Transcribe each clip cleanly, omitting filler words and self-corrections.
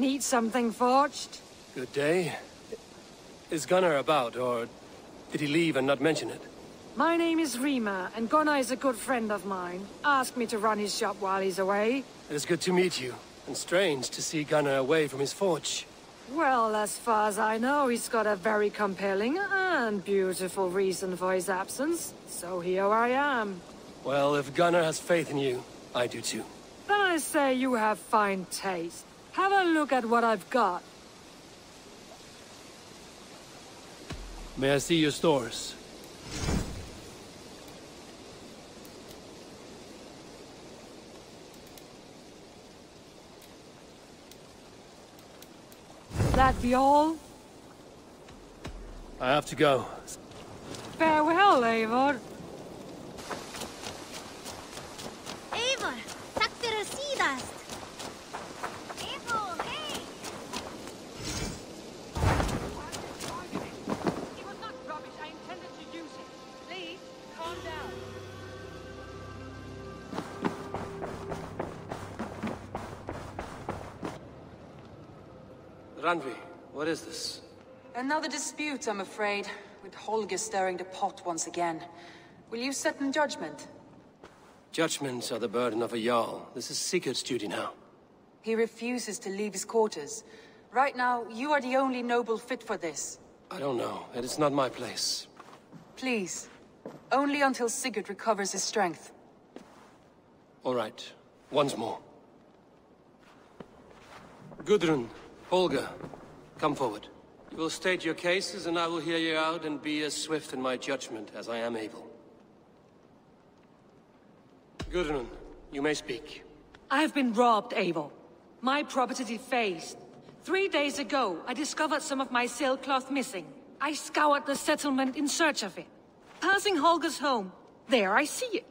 Need something forged? Good day. Is Gunnar about, or did he leave and not mention it? My name is Rima, and Gunnar is a good friend of mine. Asked me to run his shop while he's away. It is good to meet you, and strange to see Gunnar away from his forge. Well, as far as I know, he's got a very compelling and beautiful reason for his absence. So here I am. Well, if Gunnar has faith in you, I do too. Then I say you have fine taste. Have a look at what I've got. May I see your stores? That be all? I have to go. Farewell, Eivor. Eivor, tack för att sidast. Eivor, hey! It was not rubbish. I intended to use it. Please, calm down. Randvi, what is this? Another dispute, I'm afraid, with Holger stirring the pot once again. Will you sit in judgment? Judgments are the burden of a Jarl. This is Sigurd's duty now. He refuses to leave his quarters. Right now, you are the only noble fit for this. I don't know. It is not my place. Please. Only until Sigurd recovers his strength. All right. Once more. Gudrun, Holger, come forward. You will state your cases, and I will hear you out and be as swift in my judgment as I am able. Gudrun, you may speak. I have been robbed, Eivor. My property defaced. 3 days ago, I discovered some of my sailcloth missing. I scoured the settlement in search of it. Passing Holger's home, there I see it.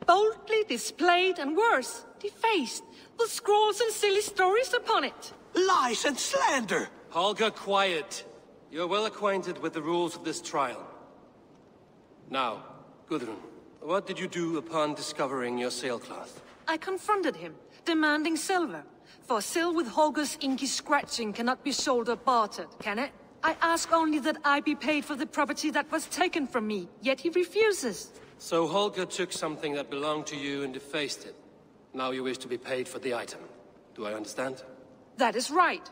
Boldly displayed and worse, defaced, with scrawls and silly stories upon it. Lies and slander! Holger, quiet. You're well acquainted with the rules of this trial. Now, Gudrun, what did you do upon discovering your sailcloth? I confronted him, demanding silver. For sil with Holger's inky scratching cannot be sold or bartered, can it? I ask only that I be paid for the property that was taken from me, yet he refuses. So Holger took something that belonged to you and defaced it. Now you wish to be paid for the item. Do I understand? That is right.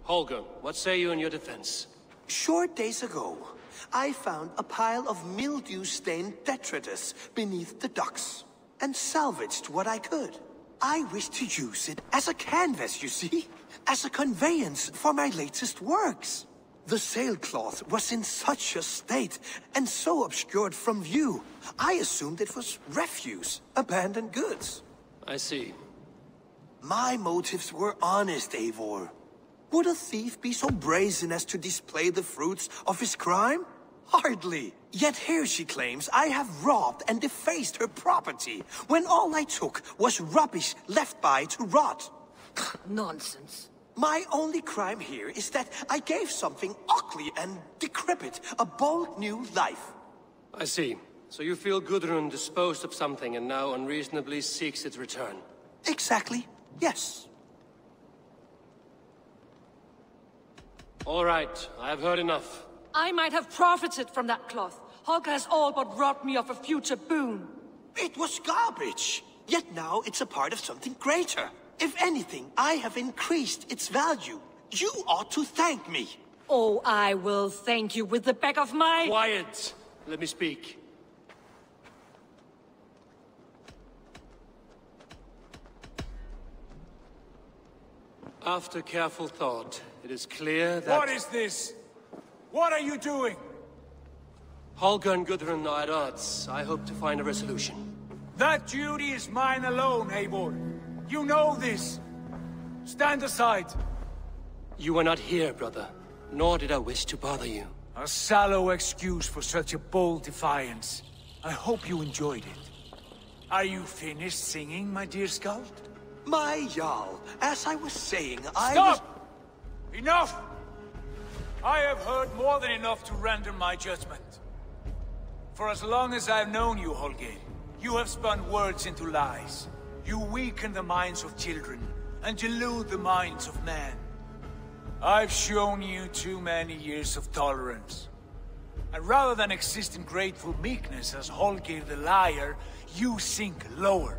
Holger, what say you in your defense? Short days ago, I found a pile of mildew-stained detritus beneath the docks, and salvaged what I could. I wished to use it as a canvas, you see? As a conveyance for my latest works. The sailcloth was in such a state, and so obscured from view, I assumed it was refuse, abandoned goods. I see. My motives were honest, Eivor. Would a thief be so brazen as to display the fruits of his crime? Hardly. Yet here she claims I have robbed and defaced her property, when all I took was rubbish left by to rot. Nonsense. My only crime here is that I gave something ugly and decrepit a bold new life. I see. So you feel Gudrun disposed of something and now unreasonably seeks its return? Exactly, yes. All right, I have heard enough. I might have profited from that cloth. Holger has all but robbed me of a future boon. It was garbage. Yet now it's a part of something greater. If anything, I have increased its value. You ought to thank me. Oh, I will thank you with the back of my... Quiet! Let me speak. After careful thought, it is clear that... What is this? What are you doing? Holger and Gudrun are at odds. I hope to find a resolution. That duty is mine alone, Eivor. You know this. Stand aside. You were not here, brother. Nor did I wish to bother you. A sallow excuse for such a bold defiance. I hope you enjoyed it. Are you finished singing, my dear Skald? My Jarl, as I was saying, Stop! Enough! I have heard more than enough to render my judgment. For as long as I've known you, Holger, you have spun words into lies. You weaken the minds of children, and delude the minds of men. I've shown you too many years of tolerance. And rather than exist in grateful meekness as Holger the liar, you sink lower.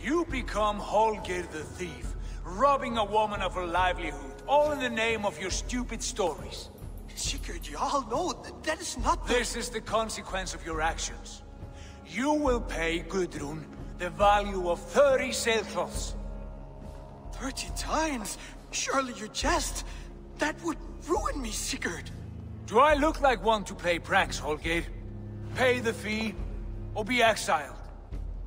You become Holger the thief, robbing a woman of her livelihood, all in the name of your stupid stories. Sigurd, you all know that is not the... This is the consequence of your actions. You will pay Gudrun the value of 30 sailcloths. 30 times? Surely you jest. That would ruin me, Sigurd. Do I look like one to play pranks, Holger? Pay the fee, or be exiled.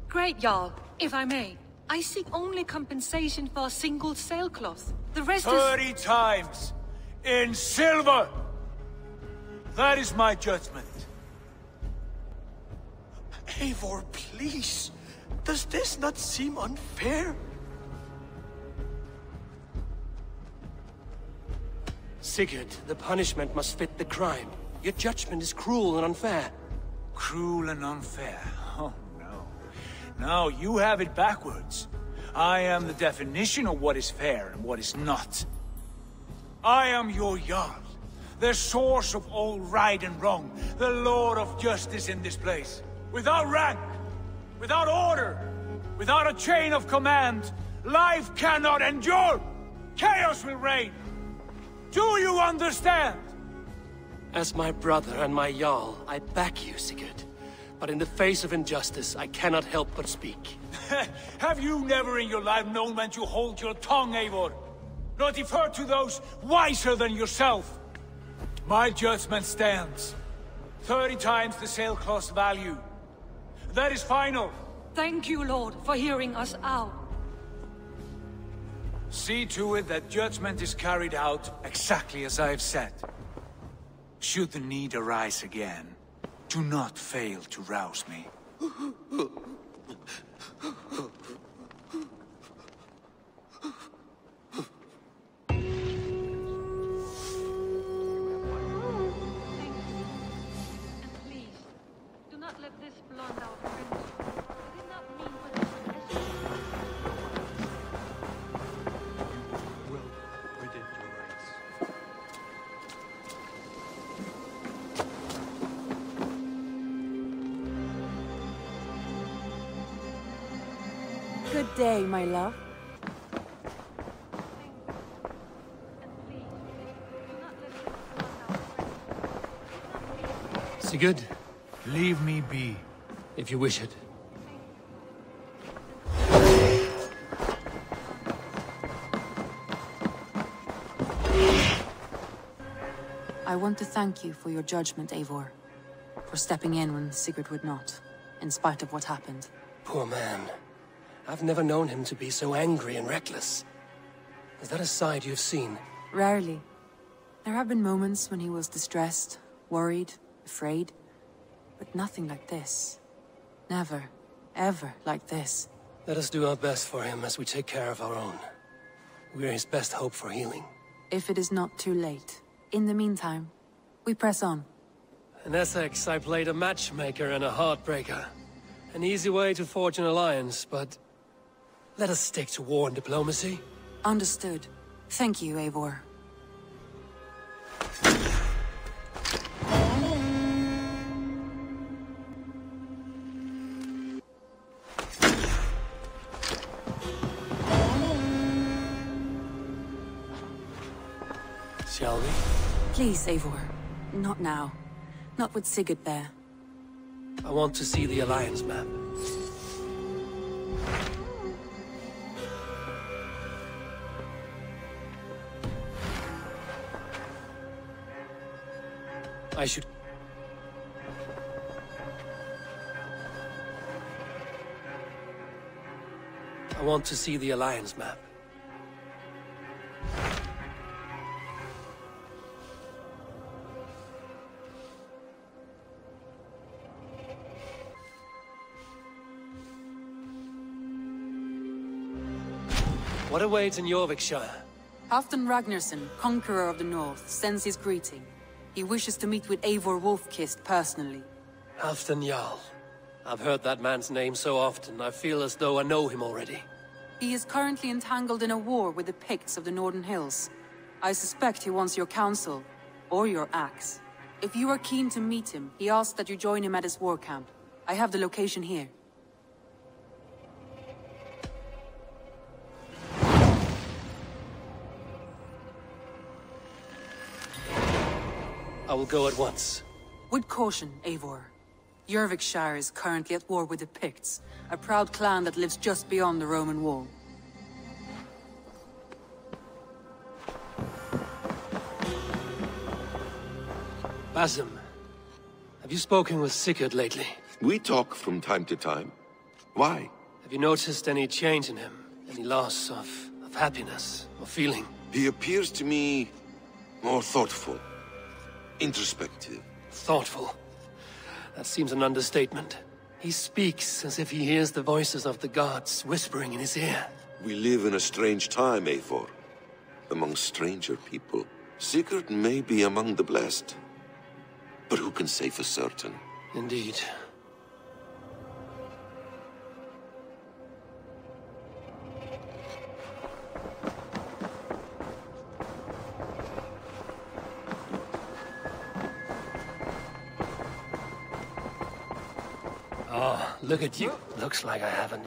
Great, Jarl. If I may, I seek only compensation for a single sailcloth. The rest 30 times! In silver! That is my judgment. Eivor, please. Does this not seem unfair? Sigurd, the punishment must fit the crime. Your judgment is cruel and unfair. Cruel and unfair? Oh, no. No, you have it backwards. I am the definition of what is fair and what is not. I am your Jarl, the source of all right and wrong, the Lord of justice in this place. Without rank, without order, without a chain of command, life cannot endure! Chaos will reign! Do you understand? As my brother and my Jarl, I back you, Sigurd. But in the face of injustice, I cannot help but speak. Have you never in your life known when to hold your tongue, Eivor? Nor defer to those wiser than yourself? My judgment stands. 30 times the sailcloth's value. That is final. Thank you, Lord, for hearing us out. See to it that judgment is carried out exactly as I have said. Should the need arise again, do not fail to rouse me. Good day, my love. Sigurd, Leave me be. if you wish it. I want to thank you for your judgment, Eivor. For stepping in when Sigurd would not, in spite of what happened. Poor man. I've never known him to be so angry and reckless. Is that a side you've seen? Rarely. There have been moments when he was distressed, worried, afraid. But nothing like this. Never, ever like this. Let us do our best for him as we take care of our own. We're his best hope for healing. If it is not too late. In the meantime, we press on. In Essex, I played a matchmaker and a heartbreaker. An easy way to forge an alliance, but... let us stick to war and diplomacy. Understood. Thank you, Eivor. Shall we? Please, Eivor. Not now. Not with Sigurd there. I want to see the alliance map. I want to see the alliance map. What awaits in Jorvikshire? Halfdan Ragnarsson, conqueror of the north, sends his greeting. He wishes to meet with Eivor Wolfkist personally. Halfdan Jarl. I've heard that man's name so often, I feel as though I know him already. He is currently entangled in a war with the Picts of the Northern Hills. I suspect he wants your counsel, or your axe. If you are keen to meet him, he asks that you join him at his war camp. I have the location here. I will go at once. With caution, Eivor. Jorvikshire is currently at war with the Picts, a proud clan that lives just beyond the Roman wall. Basim, have you spoken with Sigurd lately? We talk from time to time. Why? Have you noticed any change in him? Any loss of happiness or feeling? He appears to me more thoughtful, introspective. Thoughtful? That seems an understatement. He speaks as if he hears the voices of the gods whispering in his ear. We live in a strange time, Eivor. Among stranger people. Sigurd may be among the blessed. But who can say for certain? Indeed. Oh, look at you. Looks like I haven't.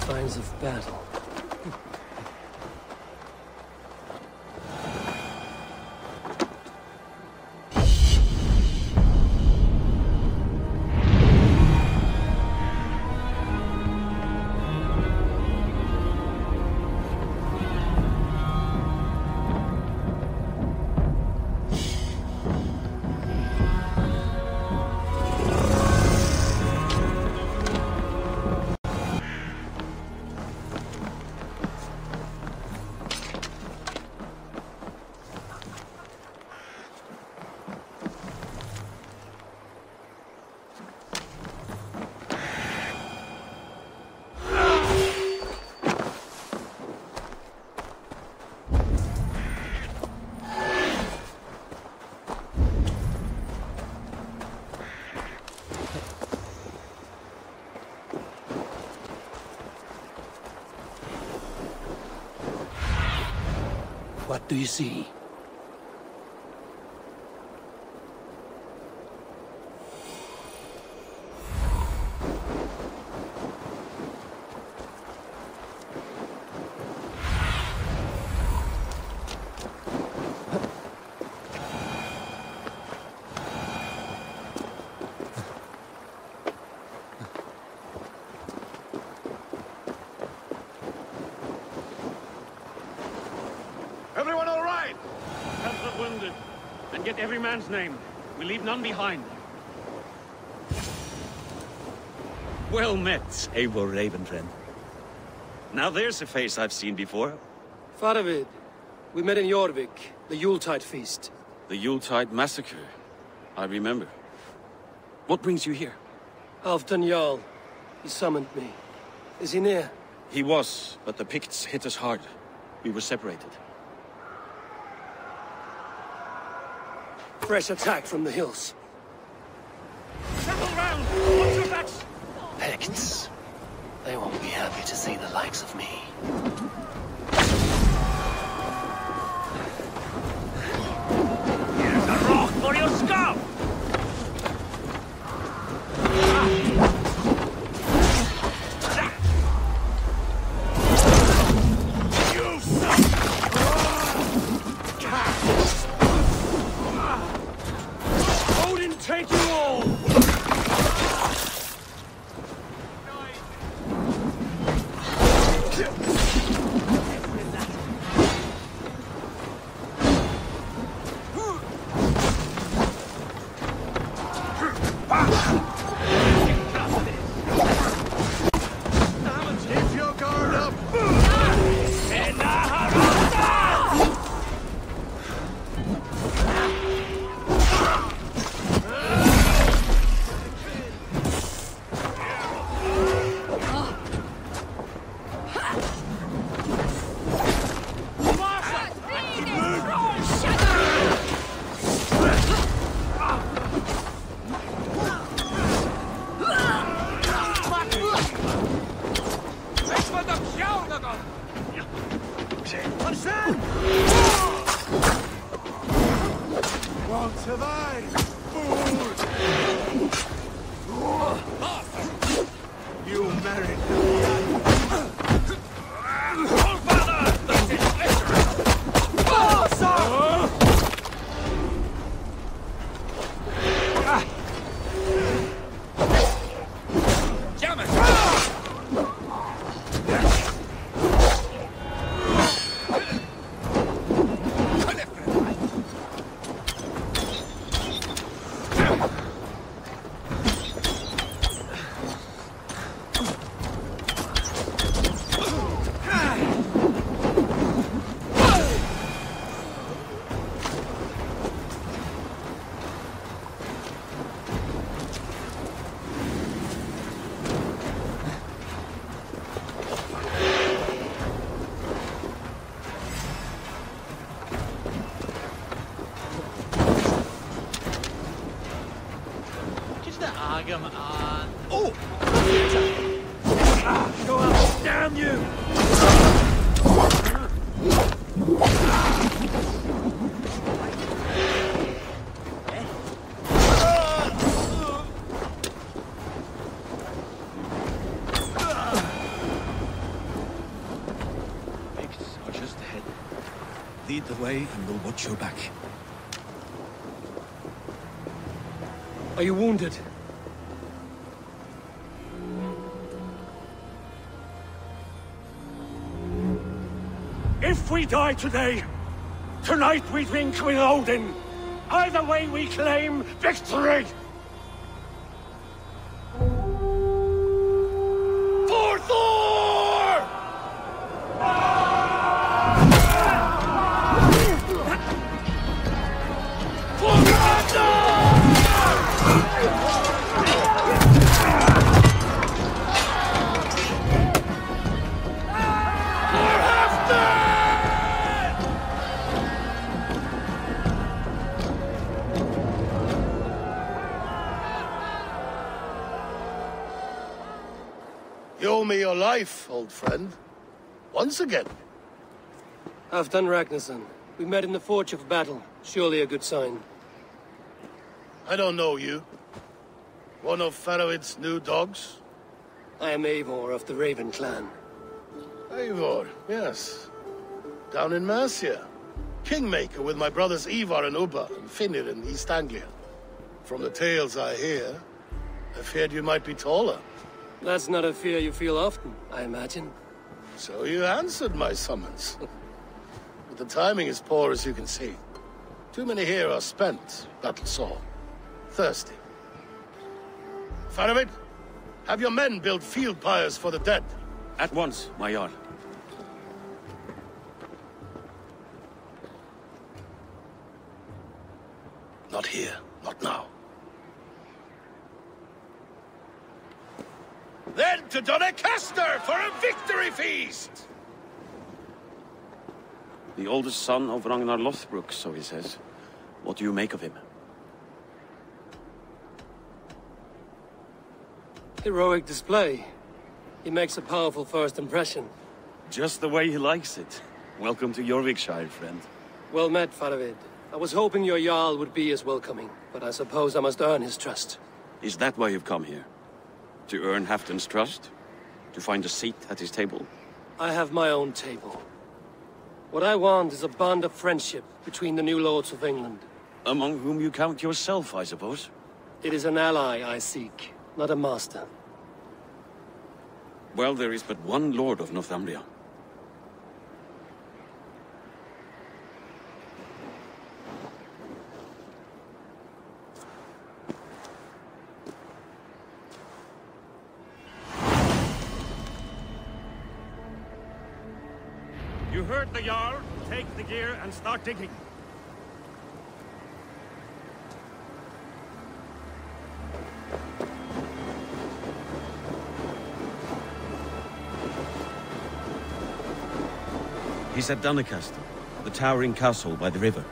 Signs of battle. what do you see? Everyone all right? Help the wounded, and get every man's name. We leave none behind. Well met, Eivor Ravenfriend. Now there's a face I've seen before. Faravid, we met in Jorvik, the Yuletide feast. The Yuletide massacre. I remember. What brings you here? Halfdan Jarl. He summoned me. Is he near? He was, but the Picts hit us hard. We were separated. Fresh attack from the hills. Settle round! Watch your backs! Picts. They won't be happy to see the likes of me. Here's a rock for your scalp! Odin, take you all! Keep your guard up! Won't survive! Fool! You married Oh! Go out, damn you! Picts are just ahead. Lead the way and we'll watch your back. Are you wounded? If we die today, tonight we drink with Odin. Either way we claim victory! For Thor! For Ragnar! You owe me your life, old friend. Once again. Halfdan Ragnarsson, We met in the Forge of Battle. Surely a good sign. I don't know you. One of Faroid's new dogs? I am Eivor of the Raven clan. Eivor, yes. Down in Mercia. Kingmaker with my brothers Ivar and Ubba and Finnir in East Anglia. From the tales I hear, I feared you might be taller. That's not a fear you feel often, I imagine. So you answered my summons. But the timing is poor, as you can see. Too many here are spent, battle-sore, thirsty. Faramid, have your men build field pyres for the dead. At once, my Jarl. Not here, not now. Then to Doncaster for a victory feast! The oldest son of Ragnar Lothbrok, so he says. What do you make of him? Heroic display. He makes a powerful first impression. Just the way he likes it. Welcome to Jorvikshire, friend. Well met, Faravid. I was hoping your Jarl would be as welcoming, but I suppose I must earn his trust. Is that why you've come here? To earn Halfdan's trust? To find a seat at his table? I have my own table. What I want is a bond of friendship between the new lords of England. Among whom you count yourself, I suppose? It is an ally I seek, not a master. Well, there is but one lord of Northumbria. You heard the Jarl. Take the gear and start digging. He's at Doncaster, the towering castle by the river.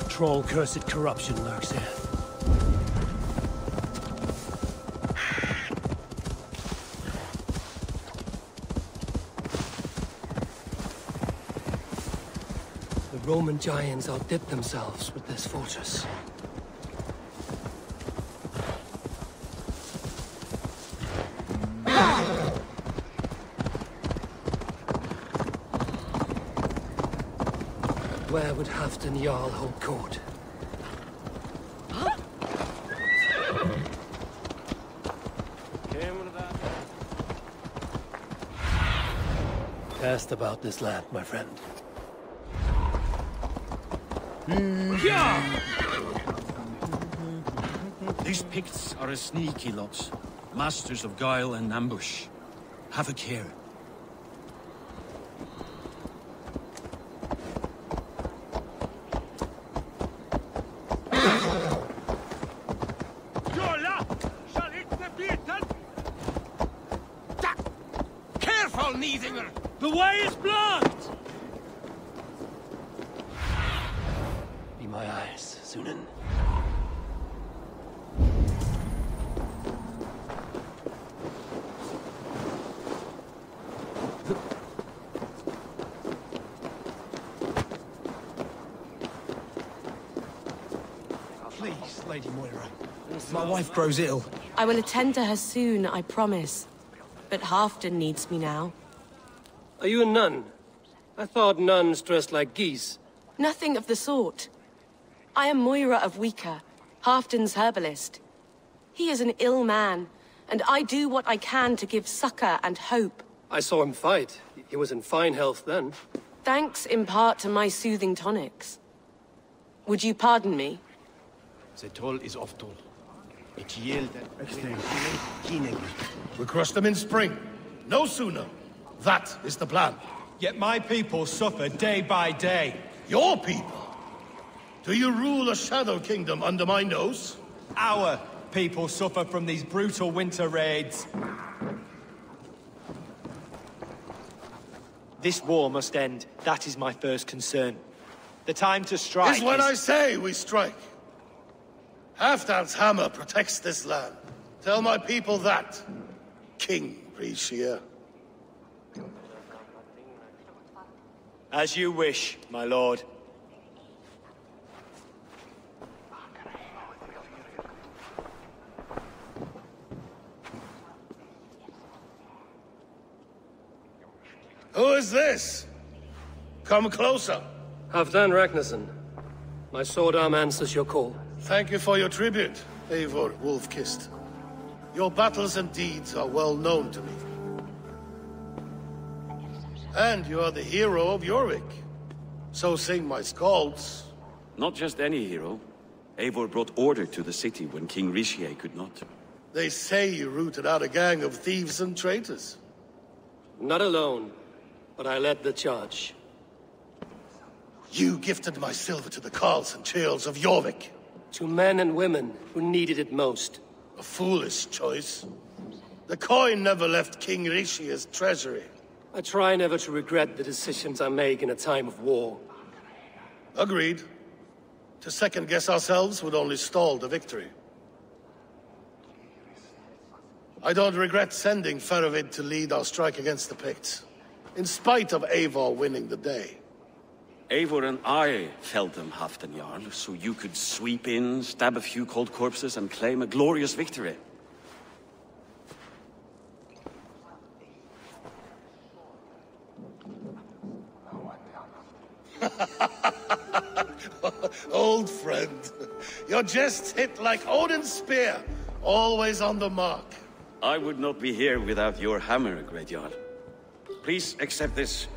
Troll-cursed corruption lurks here. The Roman giants outdid themselves with this fortress. Where would Halfdan Jarl hold court? Cast about this land, my friend. These Picts are a sneaky lot. Masters of guile and ambush. Have a care. The way is blocked! Be my eyes, Sunan. Please, Lady Moira. My wife grows ill. I will attend to her soon, I promise. But Halfdan needs me now. Are you a nun? I thought nuns dressed like geese. Nothing of the sort. I am Moira of Wika, Halfdan's herbalist. He is an ill man, and I do what I can to give succor and hope. I saw him fight. He was in fine health then. Thanks in part to my soothing tonics. Would you pardon me? The toll is off toll. We crush them in spring. No sooner. That is the plan. Yet my people suffer day by day. Your people? Do you rule a shadow kingdom under my nose? Our people suffer from these brutal winter raids. This war must end. That is my first concern. The time to strike is when I say we strike. Halfdan's hammer protects this land. Tell my people that, King Rishia. As you wish, my lord. Who is this? Come closer. Halfdan Ragnarsson. My sword arm answers your call. Thank you for your tribute, Eivor Wolf-Kissed. Your battles and deeds are well known to me. And you are the hero of Jorvik. So sing my skalds. Not just any hero. Eivor brought order to the city when King Rishie could not. They say you rooted out a gang of thieves and traitors. Not alone, but I led the charge. You gifted my silver to the carls and churls of Jorvik. To men and women who needed it most. A foolish choice. The coin never left King Rishie's treasury. I try never to regret the decisions I make in a time of war. Agreed. To second-guess ourselves would only stall the victory. I don't regret sending Faravid to lead our strike against the Picts, in spite of Eivor winning the day. Eivor and I felled them, Halfdan Jarl, so you could sweep in, stab a few cold corpses, and claim a glorious victory. Old friend, your jests hit like Odin's spear, always on the mark. I would not be here without your hammer, Great Jarl. Please accept this,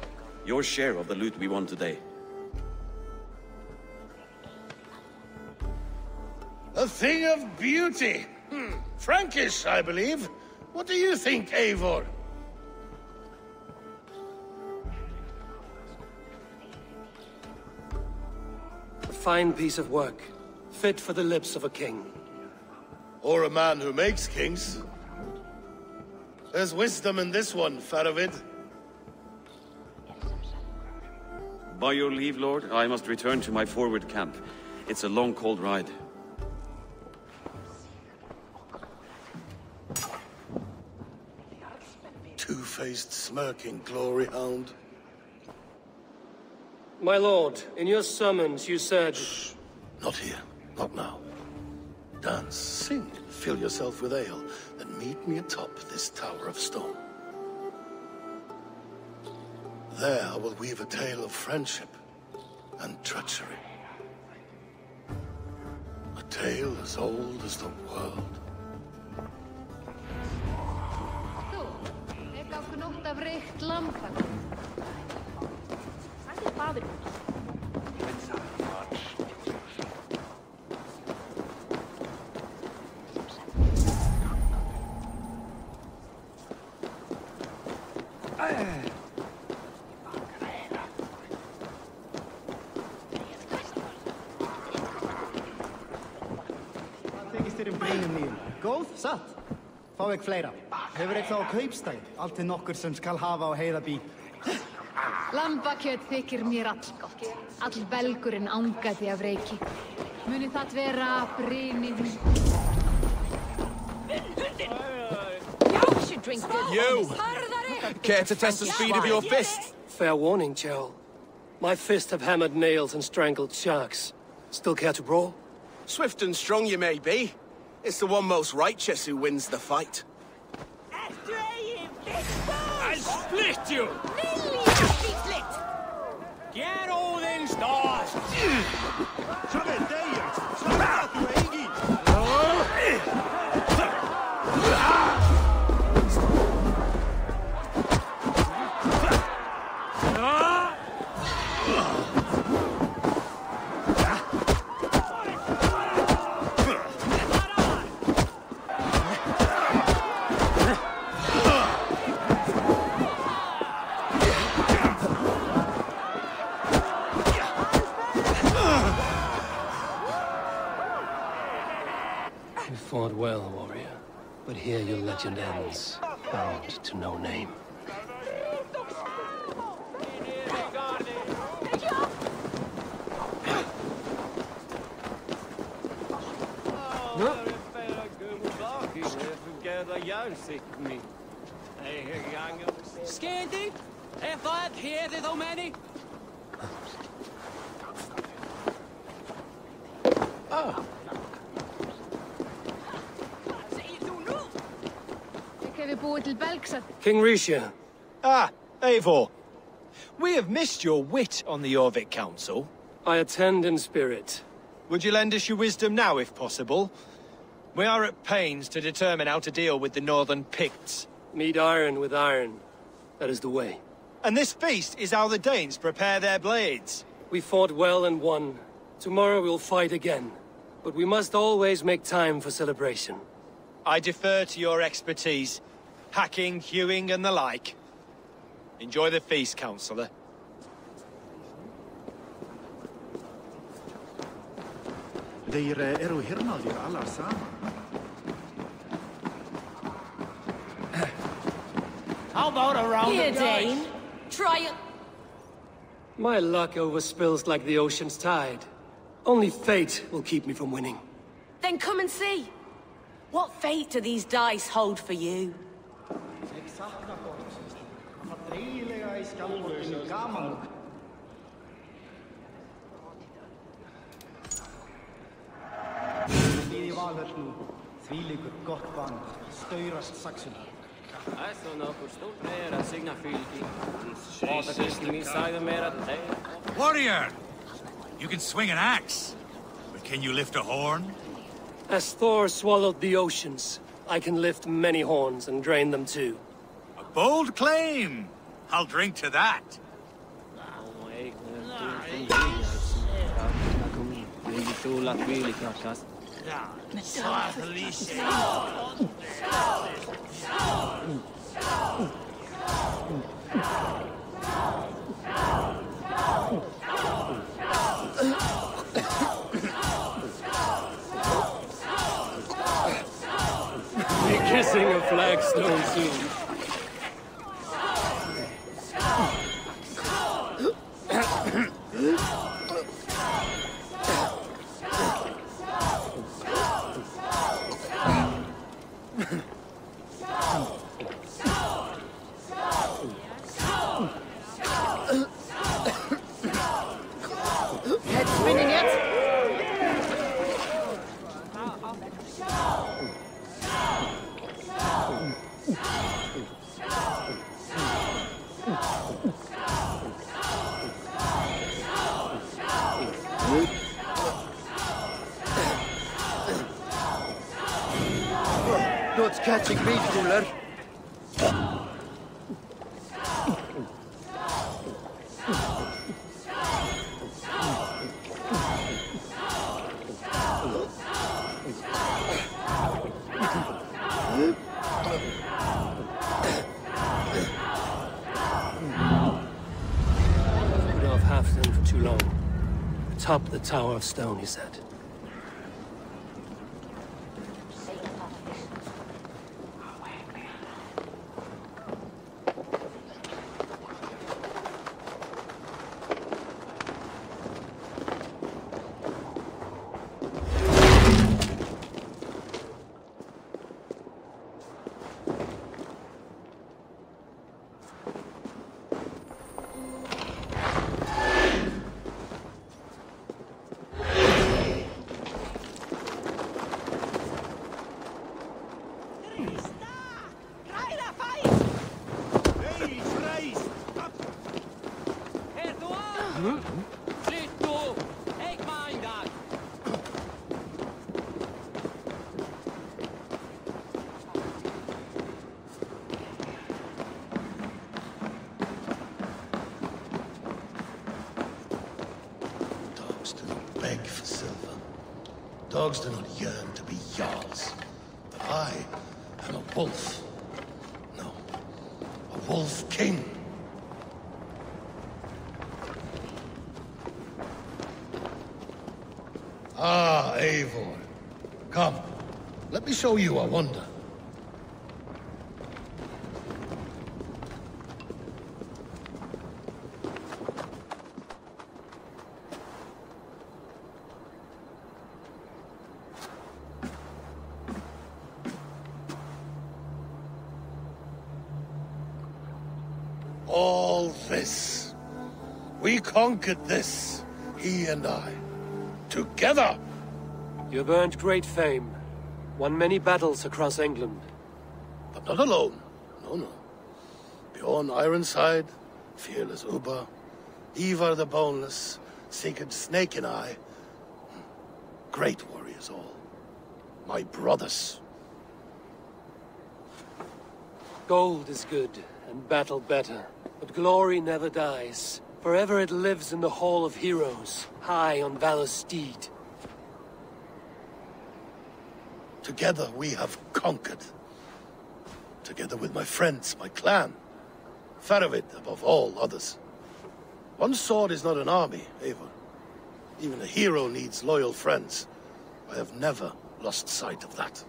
your share of the loot we won today. A thing of beauty. Frankish, I believe. What do you think, Eivor? A fine piece of work, fit for the lips of a king. Or a man who makes kings. There's wisdom in this one, Faravid. By your leave, Lord, I must return to my forward camp. It's a long, cold ride. Two-faced, smirking glory hound. My lord, in your summons you said... Shh. Not here. Not now. Dance, sing, fill yourself with ale, then meet me atop this tower of stone. There I will weave a tale of friendship and treachery. A tale as old as the world. Góð, satt. Fá ekki fleira. Hefur eitthvað á kaupstæð, allt til nokkur sem skal hafa á heiðabí. Lambakjöt þykir mér allgott. All belgurinn angaði af reiki. Muni það vera brynið. You should drink this. You! Care to test the speed of your fist? Fair warning, Jarl. My fists have hammered nails and strangled sharks. Still care to brawl? Swift and strong you may be. It's the one most righteous who wins the fight. I'll split you! Get all in stars! here your legend ends, bound to no name. Scandy, if I'd hear the many. Ah. King Risha. Ah, Eivor. We have missed your wit on the Jorvik Council. I attend in spirit. Would you lend us your wisdom now, if possible? We are at pains to determine how to deal with the Northern Picts. Meet iron with iron. That is the way. And this feast is how the Danes prepare their blades. We fought well and won. Tomorrow we'll fight again. But we must always make time for celebration. I defer to your expertise. Hacking, hewing, and the like. Enjoy the feast, Councillor. Þeir eru hirnaðir allar saman. How about a round Here, of dice? Dane. Try it. My luck overspills like the ocean's tide. Only fate will keep me from winning. Then come and see. What fate do these dice hold for you? Þvílíkur gott band, staurast saxin. Warrior! You can swing an axe, but can you lift a horn? As Thor swallowed the oceans, I can lift many horns and drain them too. A bold claim! I'll drink to that. Be kissing a flagstone soon. Not catching me, fooler. Put off Halfdan for too long. Atop the Tower of Stone, he said. Beg for silver. Dogs do not yearn to be jarls. But I am a wolf. No, a wolf king. Ah, Eivor. Come, let me show you a wonder. All this. We conquered this, he and I. Together! You've earned great fame. Won many battles across England. But not alone. No. Bjorn Ironside, fearless Ubba, Ivar the Boneless, Sigurd Snake and I. Great warriors all. My brothers. Gold is good, and battle better. But glory never dies. Forever it lives in the Hall of Heroes, high on Valor's steed. Together we have conquered. Together with my friends, my clan. Faravid above all others. One sword is not an army, Eivor. Even a hero needs loyal friends. I have never lost sight of that.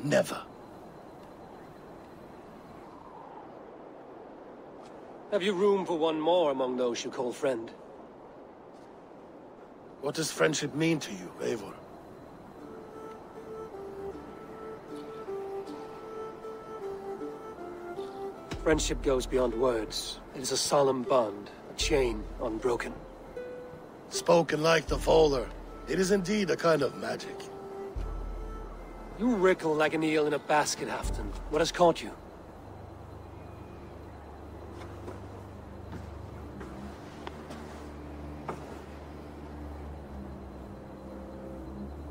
Never. Have you room for one more among those you call friend? What does friendship mean to you, Eivor? Friendship goes beyond words. It is a solemn bond, a chain unbroken. Spoken like the Volar, it is indeed a kind of magic. You wrinkle like an eel in a basket, Halfdan. What has caught you?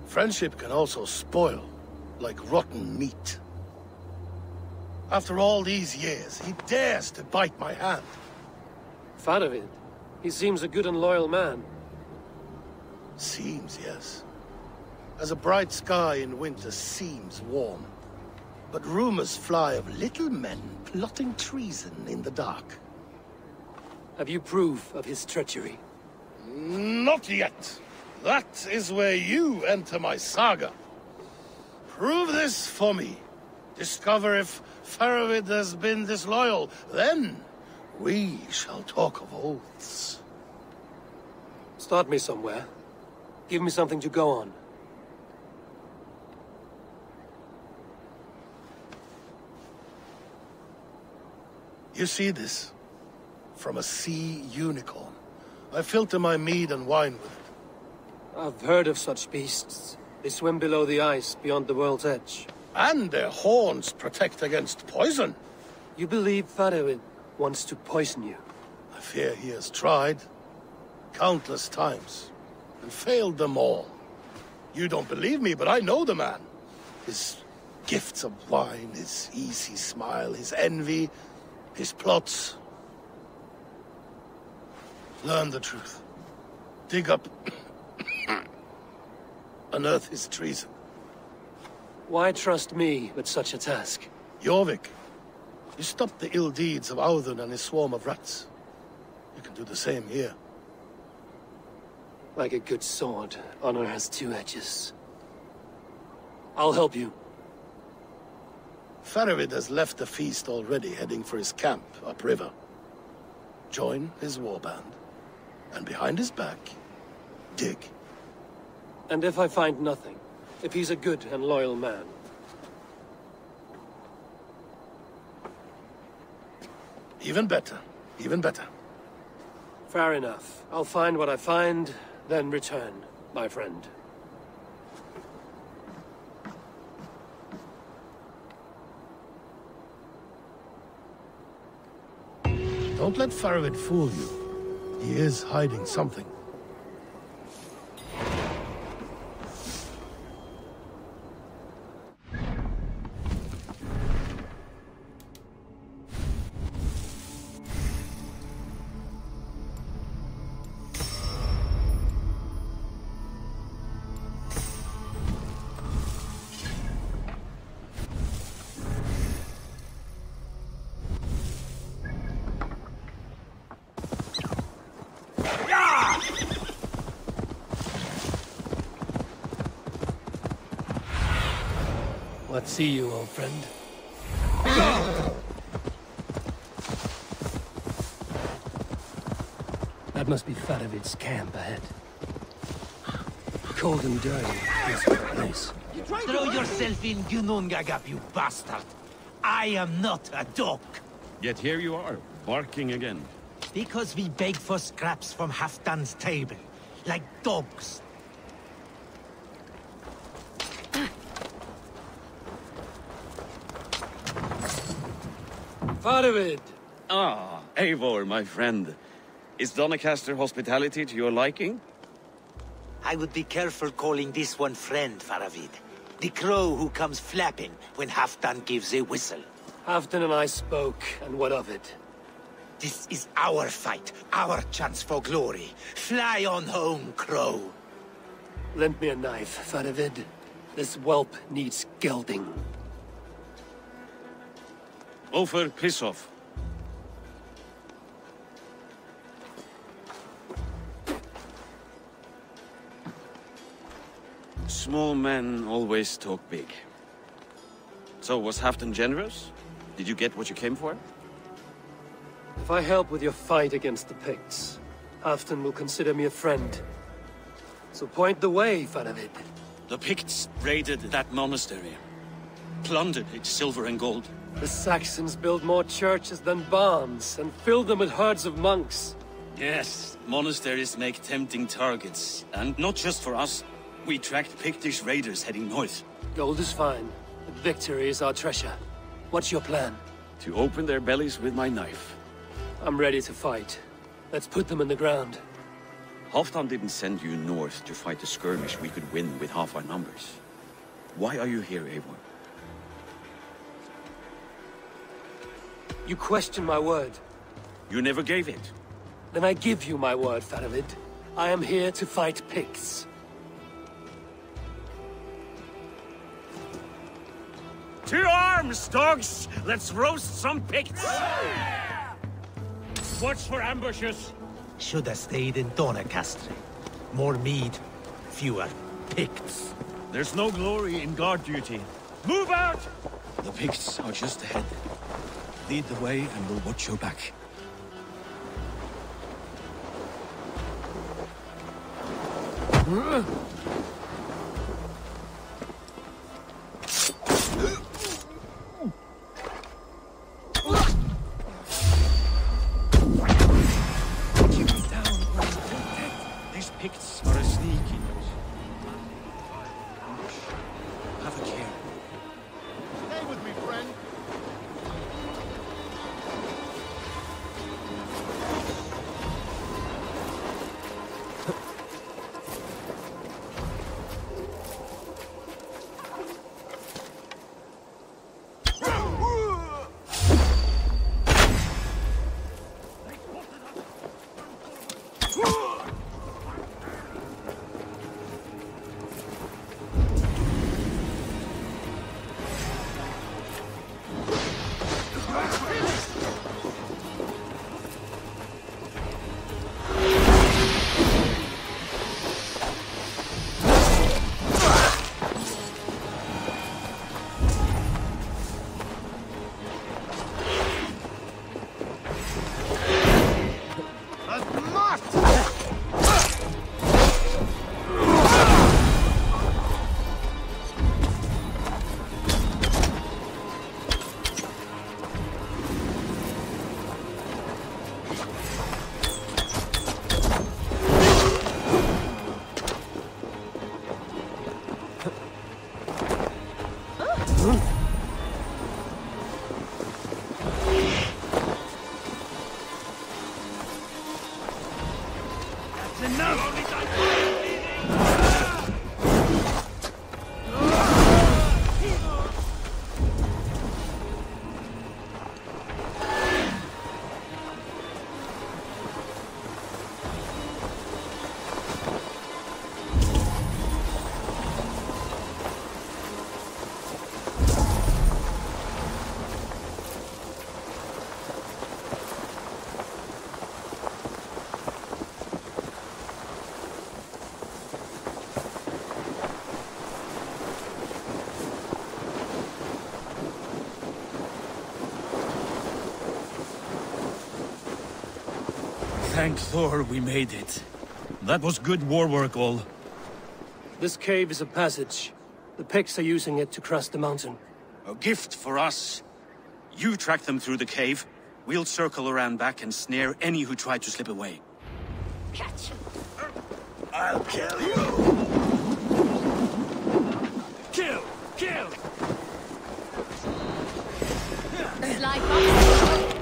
Friendship can also spoil, like rotten meat. After all these years, he dares to bite my hand. Faravid. He seems a good and loyal man. Seems, yes. As a bright sky in winter seems warm. But rumors fly of little men plotting treason in the dark. Have you proof of his treachery? Not yet. That is where you enter my saga. Prove this for me. Discover if Faravid has been disloyal. Then we shall talk of oaths. Start me somewhere. Give me something to go on. You see this? From a sea unicorn. I filter my mead and wine with it. I've heard of such beasts. They swim below the ice, beyond the world's edge. And their horns protect against poison. You believe Faravid wants to poison you? I fear he has tried. Countless times. And failed them all. You don't believe me, but I know the man. His gifts of wine, his easy smile, his envy, his plots. Learn the truth. Dig up... unearth his treason. Why trust me with such a task? Jorvik, you stopped the ill deeds of Audun and his swarm of rats. You can do the same here. Like a good sword, honor has two edges. I'll help you. Faravid has left the feast already, heading for his camp upriver. Join his warband, and behind his back, dig. And if I find nothing? If he's a good and loyal man? Even better. Even better. Fair enough. I'll find what I find, then return, my friend. Don't let Faravid fool you. He is hiding something. Let's see you, old friend. That must be Faravid's camp ahead. Cold and dirty, this place. Throw yourself in Gunungagap, you bastard! I am not a dog! Yet here you are, barking again? Because we beg for scraps from Halfdan's table, like dogs. Faravid! Ah, Eivor, my friend. Is Doncaster hospitality to your liking? I would be careful calling this one friend, Faravid. The crow who comes flapping when Halfdan gives a whistle. Halfdan and I spoke, and what of it? This is our fight, our chance for glory. Fly on home, crow. Lend me a knife, Faravid. This whelp needs gelding. Ofer, piss off. Small men always talk big. So, was Halfdan generous? Did you get what you came for? If I help with your fight against the Picts, Halfdan will consider me a friend. So point the way, Faravid. The Picts raided that monastery. Plundered its silver and gold. The Saxons build more churches than barns, and fill them with herds of monks. Yes, monasteries make tempting targets. And not just for us. We tracked Pictish raiders heading north. Gold is fine, but victory is our treasure. What's your plan? To open their bellies with my knife. I'm ready to fight. Let's put them in the ground. Halfdan didn't send you north to fight a skirmish we could win with half our numbers. Why are you here, Eivor? You question my word. You never gave it. Then I give you my word, Faravid. I am here to fight Picts. To arms, dogs! Let's roast some Picts! Watch for ambushes! Should have stayed in Doncaster. More mead, fewer Picts. There's no glory in guard duty. Move out! The Picts are just ahead. Lead the way and we'll watch your back. These Picts are a sneaky. Have a care. Stay with me, friend. Thank Thor we made it. That was good war work, all. This cave is a passage. The Picts are using it to cross the mountain. A gift for us. You tracked them through the cave. We'll circle around back and snare any who try to slip away. Catch him. I'll kill you! Kill! Kill! Slide box.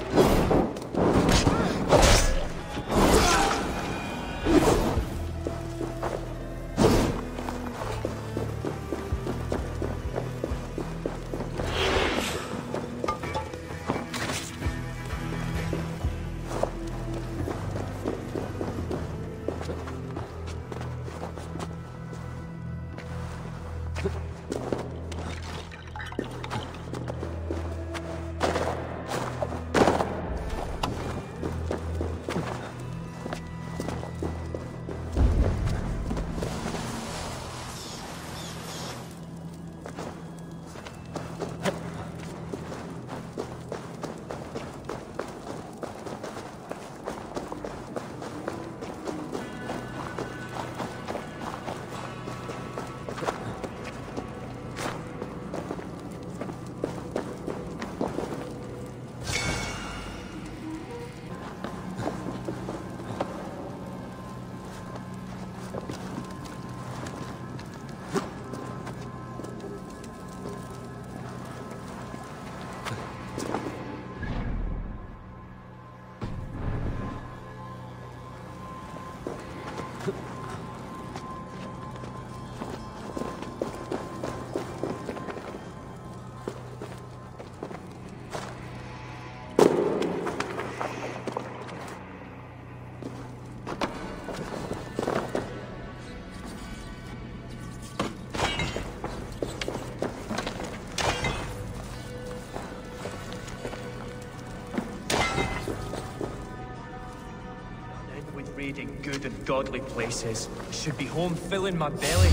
Raiding good and godly places. I should be home filling my belly,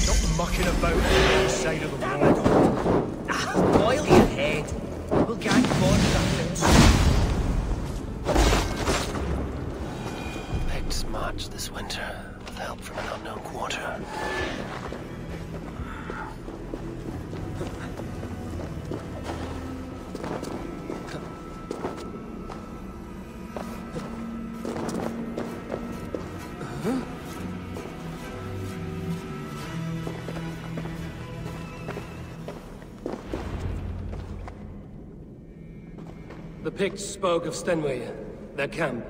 not mucking about on the other side of the world. Boil your head. We'll gang forward after. Picts march this winter with help from an unknown quarter. The Picts spoke of Stenway, their camp.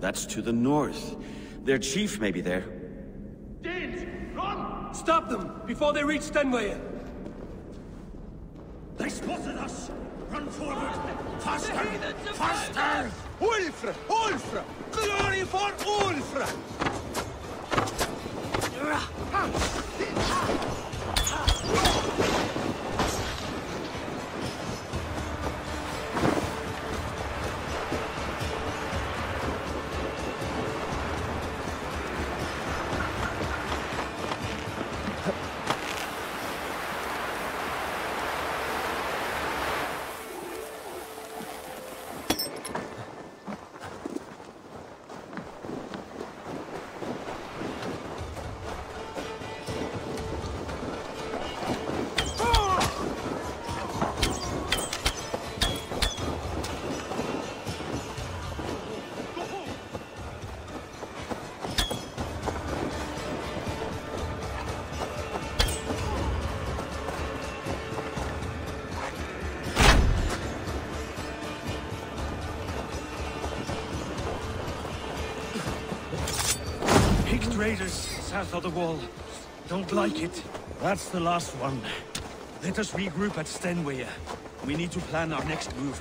That's to the north. Their chief may be there. Danes, run! Stop them before they reach Stenway. They spotted us! Run forward! Faster! Faster! Ulfra! Ulfra! Glory for Ulfra! Raiders south of the wall. Don't like it. That's the last one. Let us regroup at Stenway. We need to plan our next move.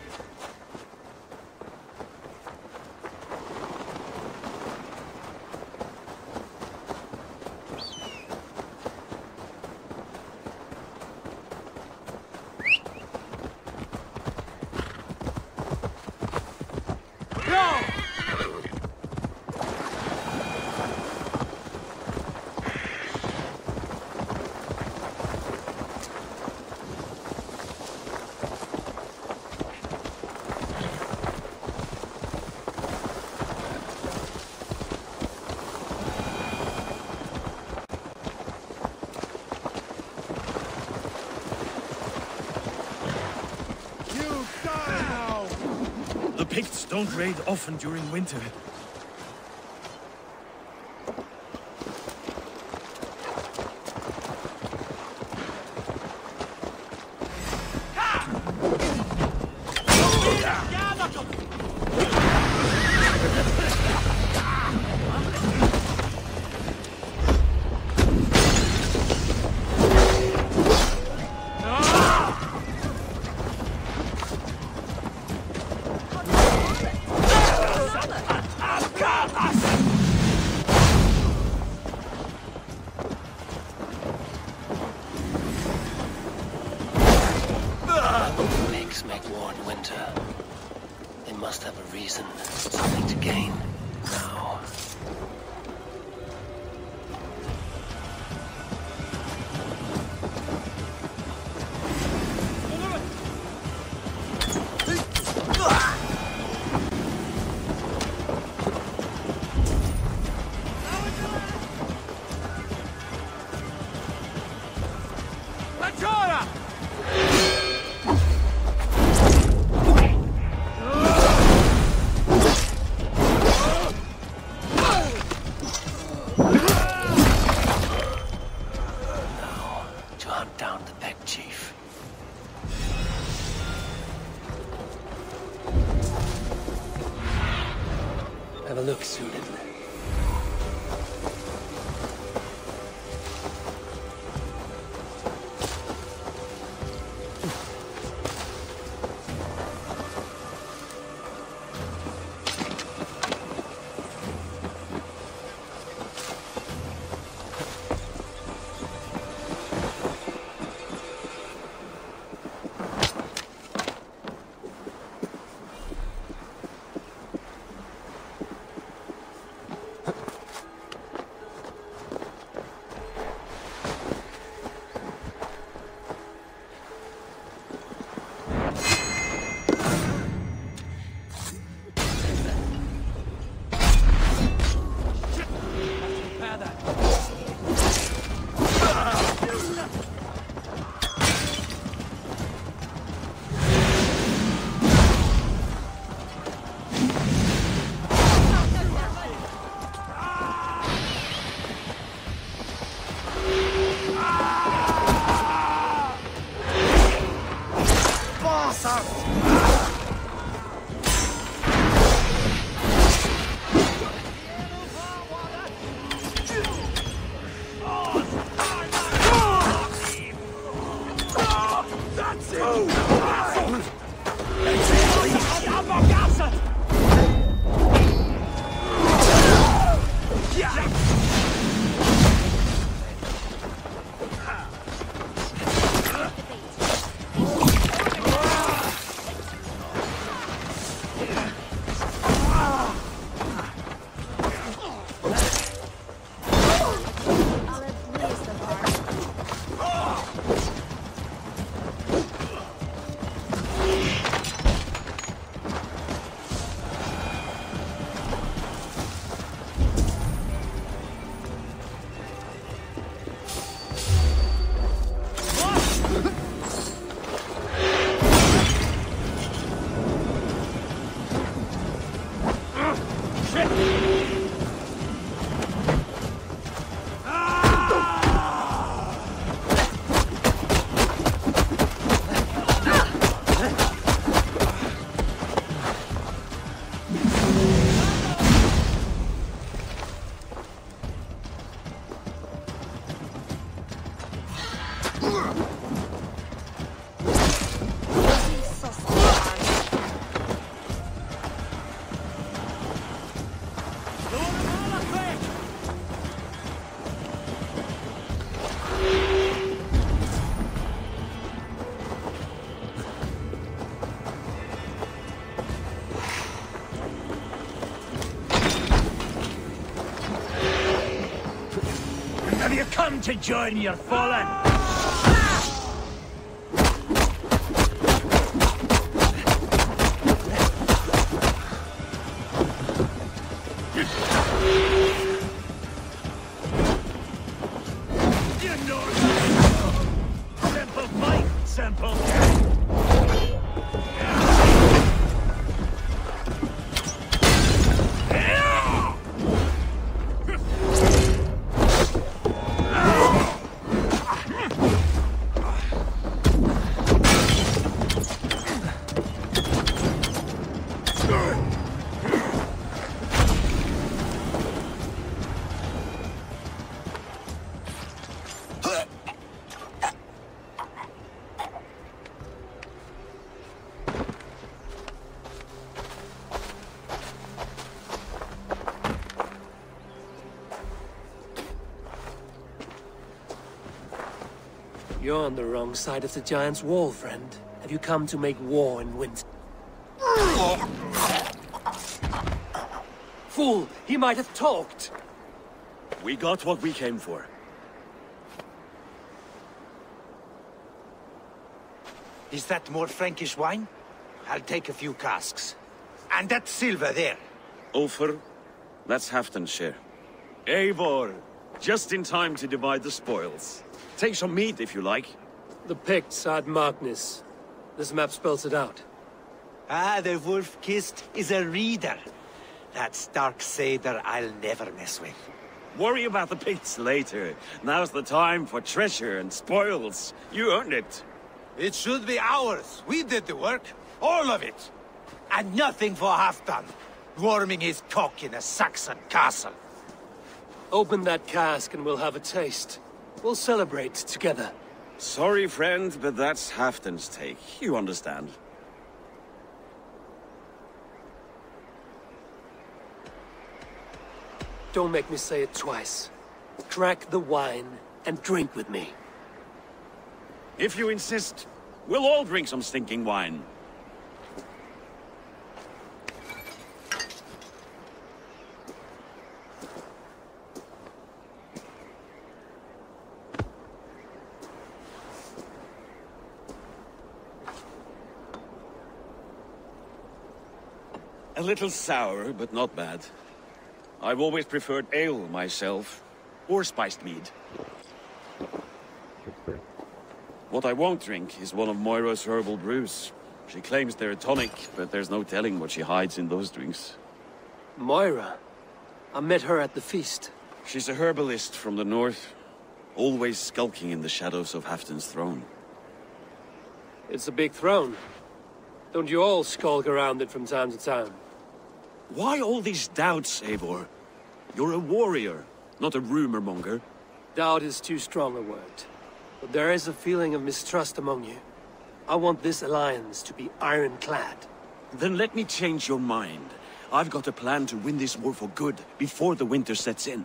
Picts don't raid often during winter. Have a look soon. Have you come to join your fallen? Simple fight, simple. You're on the wrong side of the Giant's Wall, friend. Have you come to make war in winter? Fool! He might have talked! We got what we came for. Is that more Frankish wine? I'll take a few casks. And that silver there. Ulfr, that's Halfdan's share. Eivor, just in time to divide the spoils. Take some meat if you like. The Picts are at Magnus. This map spells it out. Ah, the wolf-kissed is a reader. That stark satyr I'll never mess with. Worry about the Picts later. Now's the time for treasure and spoils. You earned it. It should be ours. We did the work. All of it. And nothing for Halfdan, warming his cock in a Saxon castle. Open that cask and we'll have a taste. We'll celebrate together. Sorry, friend, but that's Halfdan's take. You understand. Don't make me say it twice. Crack the wine and drink with me. If you insist, we'll all drink some stinking wine. A little sour, but not bad. I've always preferred ale myself, or spiced mead. What I won't drink is one of Moira's herbal brews. She claims they're a tonic, but there's no telling what she hides in those drinks. Moira? I met her at the feast. She's a herbalist from the north, always skulking in the shadows of Halfdan's throne. It's a big throne. Don't you all skulk around it from time to time? Why all these doubts, Eivor? You're a warrior, not a rumor monger. Doubt is too strong a word. But there is a feeling of mistrust among you. I want this alliance to be ironclad. Then let me change your mind. I've got a plan to win this war for good, before the winter sets in.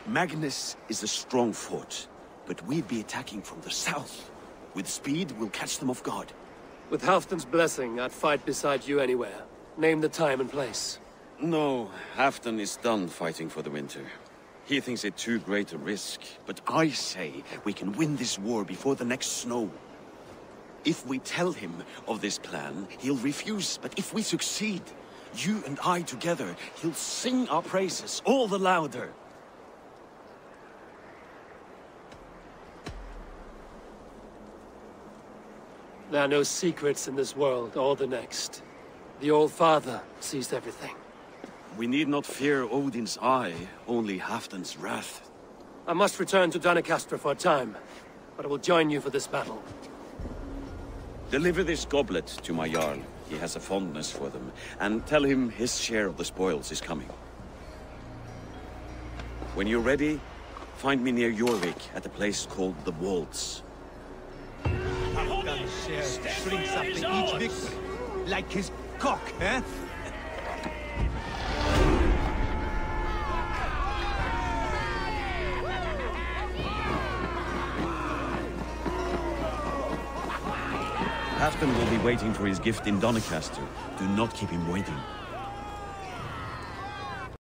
Magnus is a strong fort, but we'd be attacking from the south. With speed, we'll catch them off guard. With Halfdan's blessing, I'd fight beside you anywhere. Name the time and place. No, Halfdan is done fighting for the winter. He thinks it too great a risk, but I say we can win this war before the next snow. If we tell him of this plan, he'll refuse, but if we succeed, you and I together, he'll sing our praises all the louder. There are no secrets in this world or the next. The Old Father sees everything. We need not fear Odin's eye, only Halfdan's wrath. I must return to Doncaster for a time, but I will join you for this battle. Deliver this goblet to my Jarl. He has a fondness for them. And tell him his share of the spoils is coming. When you're ready, find me near Jorvik at a place called the Waltz. Halfdan's share shrinks after each victory. Like his cock, eh? Halfdan will be waiting for his gift in Doncaster. Do not keep him waiting.